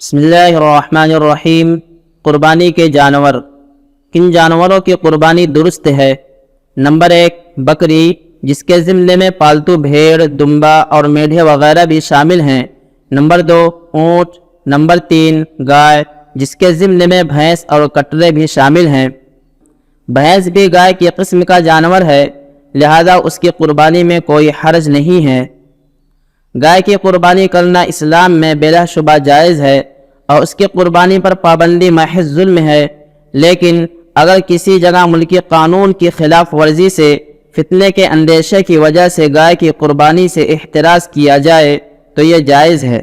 بسم اللہ الرحمن الرحیم۔ قربانی کے جانور۔ کن جانوروں کی قربانی درست ہے؟ نمبر 1 بکری، جس کے ضمن میں پالتو بھیڑ، دمبا اور میڈھے وغیرہ بھی شامل ہیں۔ نمبر 2 اونٹ۔ نمبر 3 گائے، جس کے ضمن میں بھینس اور کٹرے بھی شامل ہیں۔ بھینس بھی گائے کی قسم کا جانور ہے، لہذا اس کی قربانی میں کوئی حرج نہیں ہے۔ گائے کی قربانی کرنا اسلام میں بلا شبہ جائز ہے اور اس کی قربانی پر پابندی محض ظلم ہے، لیکن اگر کسی جگہ ملکی قانون کی خلاف ورزی سے فتنے کے اندیشے کی وجہ سے گائے کی قربانی سے احتراز کیا جائے تو یہ جائز ہے۔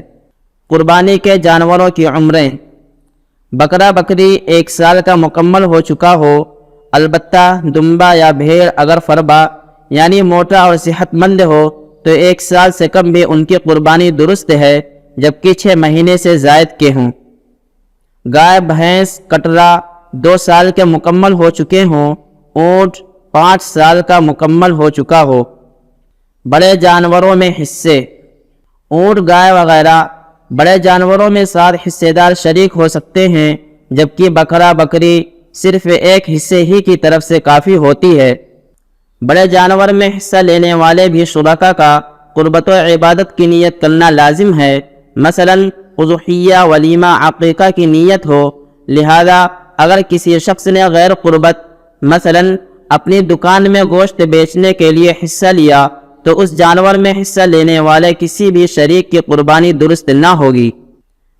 قربانی کے جانوروں کی عمریں۔ بکرا بکری 1 سال کا مکمل ہو چکا ہو، البتہ دمبا یا بھیڑ اگر فربا یعنی موٹا اور صحت مند ہو تو 1 سال سے کم بھی ان کی قربانی درست ہے، جبکہ 6 مہینے سے زائد کے ہوں۔ گائے بھینس کٹرا 2 سال کے مکمل ہو چکے ہوں، اونٹ 5 سال کا مکمل ہو چکا ہو۔ بڑے جانوروں میں حصے۔ اونٹ، گائے وغیرہ بڑے جانوروں میں 7 حصے دار شریک ہو سکتے ہیں، جبکہ بکرا بکری صرف 1 حصے ہی کی طرف سے کافی ہوتی ہے۔ بڑے جانور میں حصہ لینے والے بھی شرکا کا قربت و عبادت کی نیت کرنا لازم ہے، مثلا اضحیہ، ولیمہ، عقیقہ کی نیت ہو۔ لہذا اگر کسی شخص نے غیر قربت، مثلا اپنی دکان میں گوشت بیچنے کے لیے حصہ لیا تو اس جانور میں حصہ لینے والے کسی بھی شریک کی قربانی درست نہ ہوگی۔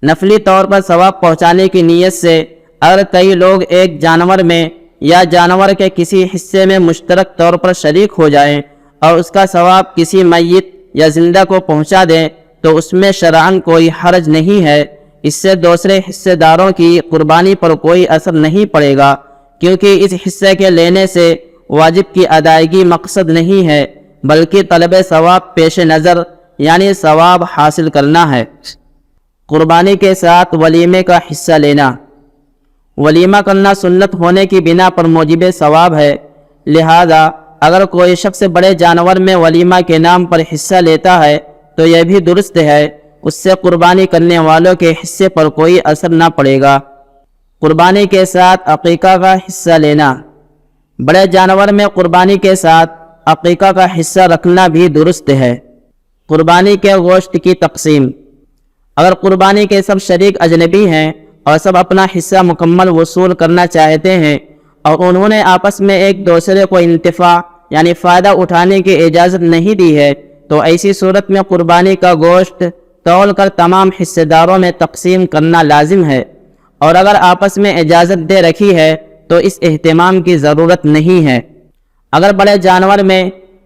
نفلی طور پر ثواب پہنچانے کی نیت سے اگر کئی لوگ ایک جانور میں یا جانور کے کسی حصے میں مشترک طور پر شریک ہو جائیں اور اس کا ثواب کسی میت یا زندہ کو پہنچا دیں تو اس میں شرعاً کوئی حرج نہیں ہے۔ اس سے دوسرے حصے داروں کی قربانی پر کوئی اثر نہیں پڑے گا، کیونکہ اس حصے کے لینے سے واجب کی ادائیگی مقصد نہیں ہے، بلکہ طلب ثواب پیش نظر یعنی ثواب حاصل کرنا ہے۔ قربانی کے ساتھ ولیمے کا حصہ لینا۔ ولیمہ کرنا سنت ہونے کی بنا پر موجب ثواب ہے، لہذا اگر کوئی شخص بڑے جانور میں ولیمہ کے نام پر حصہ لیتا ہے تو یہ بھی درست ہے، اس سے قربانی کرنے والوں کے حصے پر کوئی اثر نہ پڑے گا۔ قربانی کے ساتھ عقیقہ کا حصہ لینا۔ بڑے جانور میں قربانی کے ساتھ عقیقہ کا حصہ رکھنا بھی درست ہے۔ قربانی کے گوشت کی تقسیم۔ اگر قربانی کے سب شریک اجنبی ہیں اور سب اپنا حصہ مکمل وصول کرنا چاہتے ہیں اور انہوں نے آپس میں ایک دوسرے کو انتفاع یعنی فائدہ اٹھانے کی اجازت نہیں دی ہے تو ایسی صورت میں قربانی کا گوشت تول کر تمام حصے داروں میں تقسیم کرنا لازم ہے، اور اگر آپس میں اجازت دے رکھی ہے تو اس اہتمام کی ضرورت نہیں ہے۔ اگر بڑے جانور میں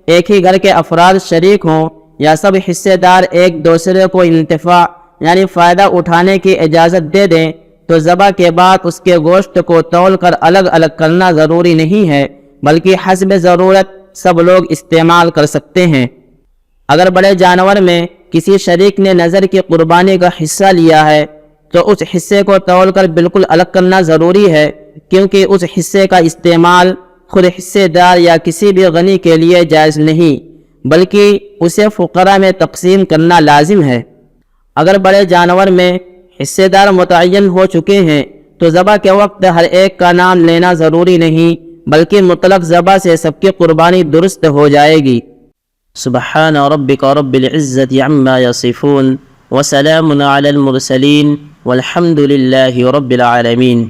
ایک ہی گھر کے افراد شریک ہوں یا سب حصے دار ایک دوسرے کو انتفاع یعنی فائدہ اٹھانے کی اجازت دے دیں تو ذبح کے بعد اس کے گوشت کو تول کر الگ الگ کرنا ضروری نہیں ہے، بلکہ حسب ضرورت سب لوگ استعمال کر سکتے ہیں۔ اگر بڑے جانور میں کسی شریک نے نظر کی قربانی کا حصہ لیا ہے تو اس حصے کو تول کر بالکل الگ کرنا ضروری ہے، کیونکہ اس حصے کا استعمال خود حصے دار یا کسی بھی غنی کے لیے جائز نہیں، بلکہ اسے فقراء میں تقسیم کرنا لازم ہے۔ اگر بڑے جانور میں حصے دار متعین ہو چکے ہیں تو ذبح کے وقت ہر ایک کا نام لینا ضروری نہیں، بلکہ مطلق ذبح سے سب کی قربانی درست ہو جائے گی۔ سبحان ربک رب العزت عما یصفون وسلام علی المرسلین والحمد للہ رب العالمین۔